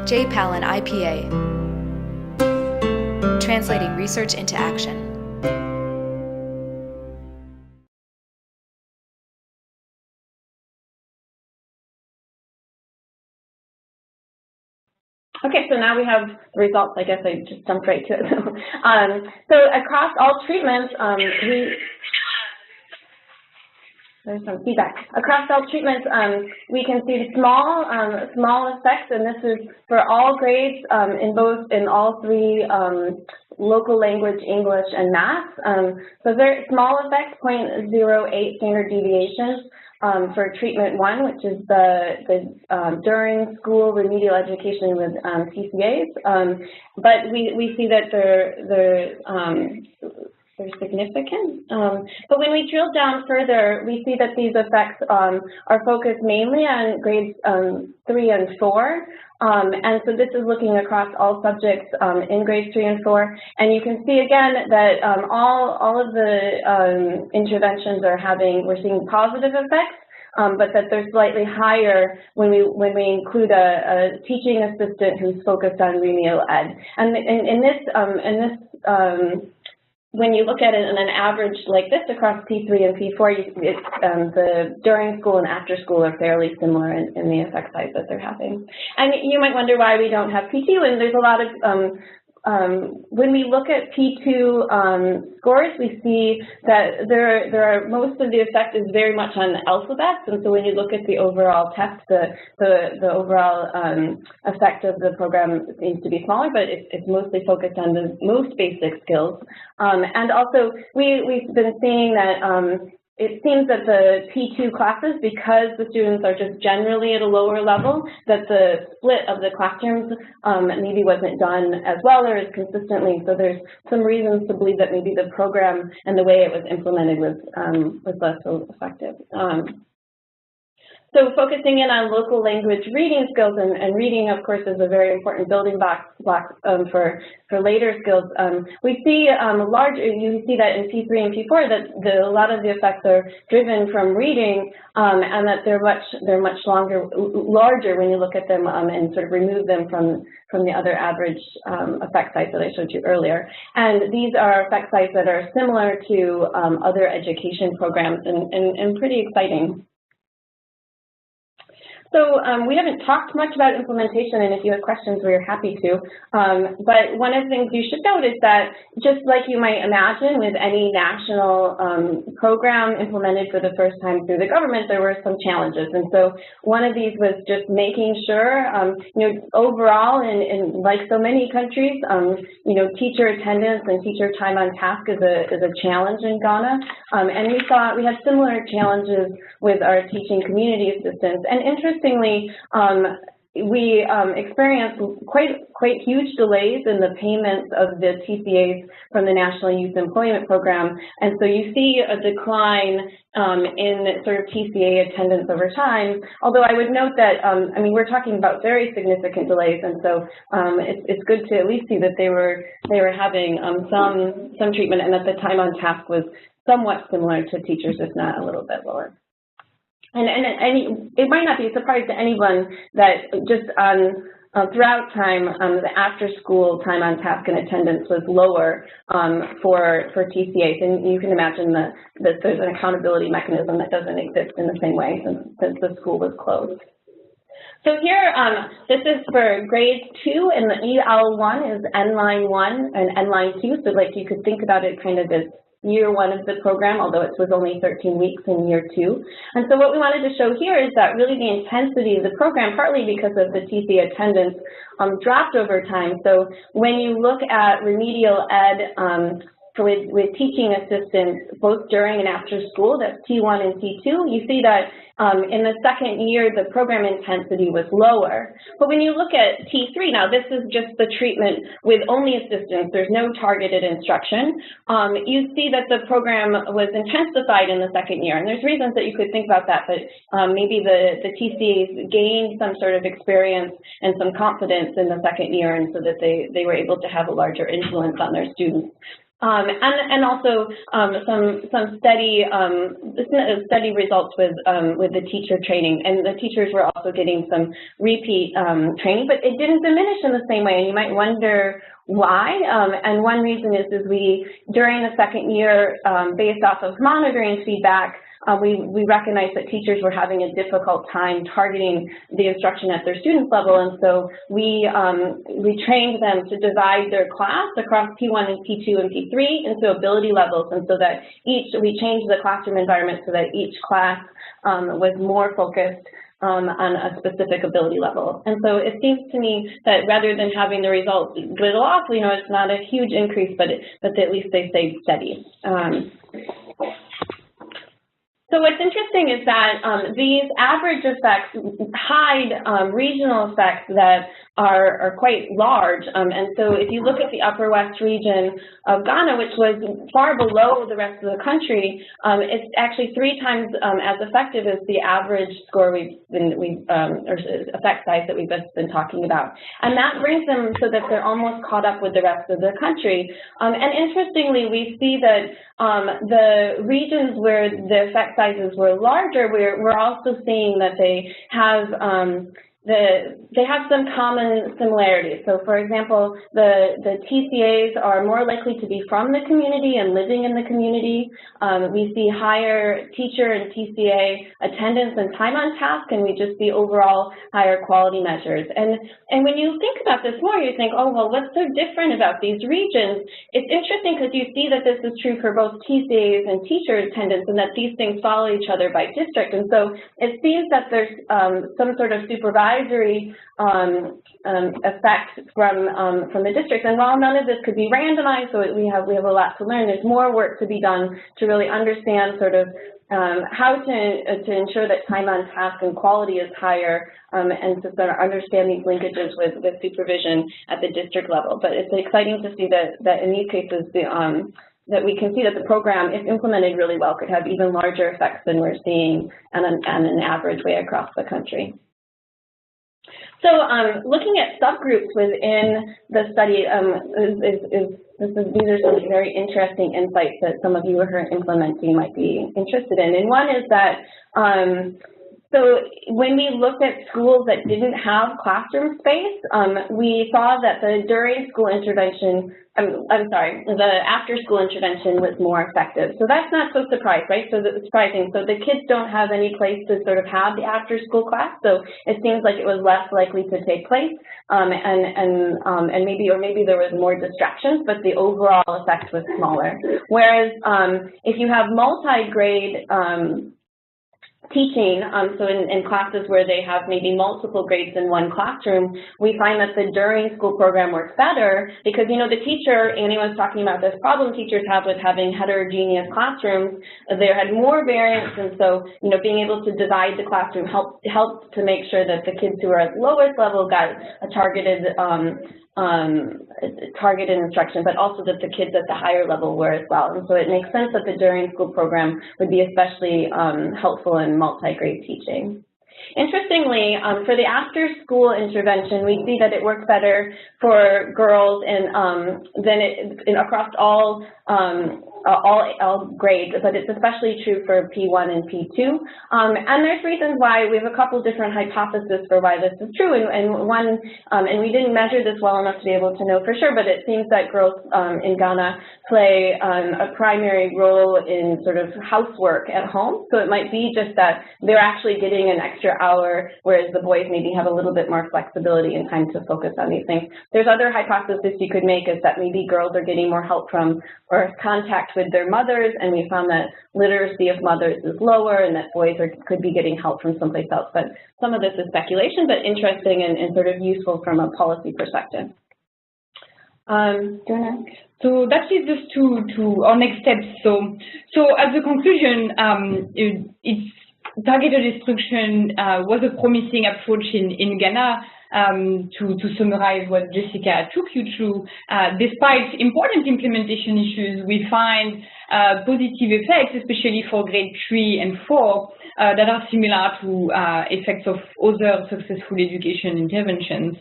JPAL and IPA, translating research into action. Okay, so now we have the results. I guess I just jumped right to it. So across all treatments, there's some feedback. Across all treatments, we can see small effects, and this is for all grades in all three local language, English, and math. So very small effects, 0.08 standard deviations. For treatment 1, which is the during school remedial education with TCAs, but we see that they're significant. But when we drill down further, we see that these effects are focused mainly on grades 3 and 4. And so this is looking across all subjects in grades 3 and 4. And you can see again that all of the interventions we're seeing positive effects. But that they're slightly higher when we include a teaching assistant who's focused on remedial ed. And in this when you look at it in an average like this across P3 and P4, the during school and after school are fairly similar in the effect size that they're having. And you might wonder why we don't have P2, and there's a lot of when we look at P2 scores, we see that there are most of the effect is very much on alphabets, and so when you look at the overall test, the overall effect of the program seems to be smaller, but it's mostly focused on the most basic skills. And also, we've been seeing that it seems that the P2 classes, because the students are just generally at a lower level, that the split of the classrooms maybe wasn't done as well or as consistently. So there's some reasons to believe that maybe the program and the way it was implemented was less so effective. So focusing in on local language reading skills, and reading, of course, is a very important building block for later skills. We see you see that in P3 and P4 that a lot of the effects are driven from reading, and that they're much larger when you look at them and sort of remove them from the other average effect size that I showed you earlier. And these are effect size that are similar to other education programs and pretty exciting. So we haven't talked much about implementation, and if you have questions, we're happy to. But one of the things you should note is that just like you might imagine with any national program implemented for the first time through the government, there were some challenges. And so one of these was just making sure, overall, in like so many countries, teacher attendance and teacher time on task is a challenge in Ghana. And we had similar challenges with our teaching community assistants. And interestingly, we experienced quite huge delays in the payments of the TCAs from the National Youth Employment Program, and so you see a decline in sort of TCA attendance over time. Although I would note that we're talking about very significant delays, and so it's good to at least see that they were having some treatment, and that the time on task was somewhat similar to teachers, if not a little bit lower. And it might not be a surprise to anyone that just throughout time, the after-school time on task and attendance was lower for TCAs, and you can imagine that there's an accountability mechanism that doesn't exist in the same way since the school was closed. So here, this is for grade 2, and the EL1 is N-line 1 and N-line 2, so like you could think about it kind of as year 1 of the program, although it was only 13 weeks in year 2. And so what we wanted to show here is that really the intensity of the program, partly because of the TC attendance, dropped over time. So when you look at remedial ed with teaching assistants, both during and after school, that's T1 and T2, you see that in the second year, the program intensity was lower. But when you look at T3, now this is just the treatment with only assistance, there's no targeted instruction, you see that the program was intensified in the second year. And there's reasons that you could think about that, but maybe the TCAs gained some sort of experience and some confidence in the second year, and so that they were able to have a larger influence on their students. And also some steady results with the teacher training, and the teachers were also getting some repeat training, but it didn't diminish in the same way. And you might wonder why. And one reason is we during the second year, based off of monitoring feedback, we recognized that teachers were having a difficult time targeting the instruction at their students level, and so we trained them to divide their class across P1 and P2 and P3 into ability levels, and so that we changed the classroom environment so that each class was more focused on a specific ability level. And so it seems to me that rather than having the results dwindle off, it's not a huge increase, but at least they stayed steady. So what's interesting is that these average effects hide regional effects that are quite large. And so if you look at the Upper West region of Ghana, which was far below the rest of the country, it's actually 3 times as effective as the average score or effect size that we've just been talking about. And that brings them so that they're almost caught up with the rest of the country. And interestingly, we see that the regions where the effect sizes were larger, we're also seeing that they have some common similarities. So, for example, the TCAs are more likely to be from the community and living in the community. We see higher teacher and TCA attendance and time on task, and we just see overall higher quality measures. And when you think about this more, you think, oh, well, what's so different about these regions? It's interesting because you see that this is true for both TCAs and teacher attendance, and that these things follow each other by district. And so it seems that there's some sort of supervisory effect from the districts. And while none of this could be randomized, so we have a lot to learn, there's more work to be done to really understand sort of how to ensure that time on task and quality is higher, and to sort of understand these linkages with supervision at the district level. But it's exciting to see that in these cases, that we can see that the program, if implemented really well, could have even larger effects than we're seeing on an average way across the country. So looking at subgroups within the study, these are some very interesting insights that some of you who are implementing might be interested in. And one is that so when we looked at schools that didn't have classroom space, we saw that the during-school intervention, the after-school intervention was more effective. So that's not so surprising, right? So that's surprising. So the kids don't have any place to sort of have the after-school class, so it seems like it was less likely to take place, and maybe there was more distractions, but the overall effect was smaller. Whereas if you have multi-grade teaching, so in classes where they have maybe multiple grades in one classroom, we find that the during school program works better because, the teacher, Annie was talking about this problem teachers have with having heterogeneous classrooms. There had more variance, and so, being able to divide the classroom helped to make sure that the kids who are at the lowest level got a targeted instruction, but also that the kids at the higher level were as well. And so it makes sense that the during school program would be especially helpful in multi-grade teaching. Interestingly, for the after-school intervention, we see that it works better for girls across all grades, but it's especially true for P1 and P2. And there's reasons why. We have a couple different hypotheses for why this is true, and we didn't measure this well enough to be able to know for sure, but it seems that girls in Ghana play a primary role in sort of housework at home. So it might be just that they're actually getting an extra hour, whereas the boys maybe have a little bit more flexibility and time to focus on these things. There's other hypotheses you could make, is that maybe girls are getting more help from or contact with their mothers, and we found that literacy of mothers is lower and that boys could be getting help from someplace else. But some of this is speculation, but interesting and sort of useful from a policy perspective. So that leads us to our next steps. So as a conclusion, it's targeted instruction was a promising approach in Ghana. To summarize what Jessica took you through, despite important implementation issues, we find positive effects, especially for grade 3 and 4, that are similar to effects of other successful education interventions.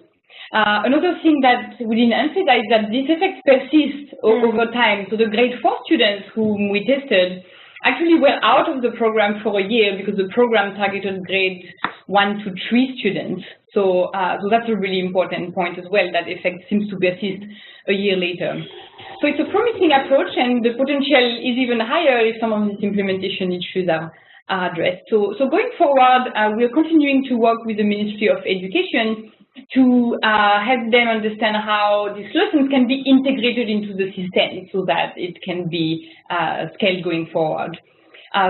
Another thing that we didn't emphasize is that this effect persists over time. So the grade 4 students whom we tested actually were out of the program for a year because the program targeted grade 1 to 3 students. So that's a really important point as well, that effect seems to persist a year later. So it's a promising approach, and the potential is even higher if some of these implementation issues are addressed. So going forward, we're continuing to work with the Ministry of Education to help them understand how these lessons can be integrated into the system so that it can be scaled going forward.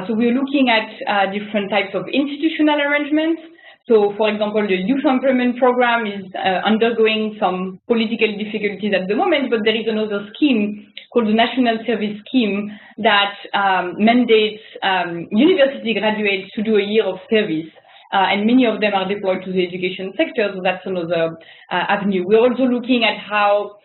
So we're looking at different types of institutional arrangements. So, for example, the youth employment program is undergoing some political difficulties at the moment, but there is another scheme called the National Service Scheme that mandates university graduates to do a year of service. And many of them are deployed to the education sector, so that's another avenue. We're also looking at how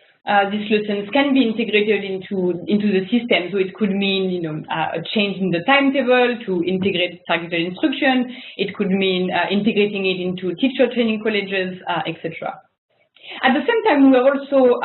these lessons can be integrated into the system. So it could mean, a change in the timetable to integrate targeted instruction. It could mean integrating it into teacher training colleges, etc. At the same time, we're also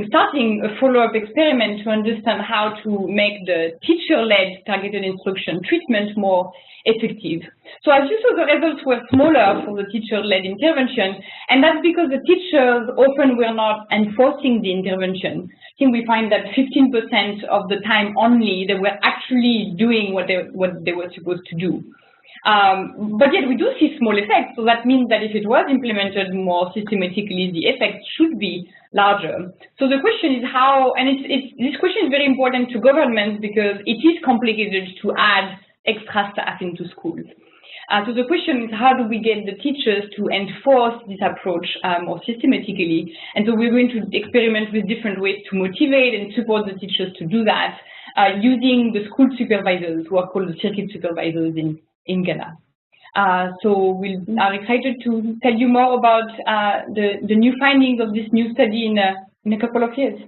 starting a follow-up experiment to understand how to make the teacher-led targeted instruction treatment more effective. So as you saw, the results were smaller for the teacher-led intervention, and that's because the teachers often were not enforcing the intervention. I think we find that 15% of the time only they were actually doing what they were supposed to do. But yet we do see small effects, so that means that if it was implemented more systematically, the effect should be larger. So the question is how, and this question is very important to governments because it is complicated to add extra staff into schools. So the question is how do we get the teachers to enforce this approach more systematically? And so we're going to experiment with different ways to motivate and support the teachers to do that using the school supervisors who are called the circuit supervisors in Ghana. So we are excited to tell you more about the new findings of this new study in a couple of years.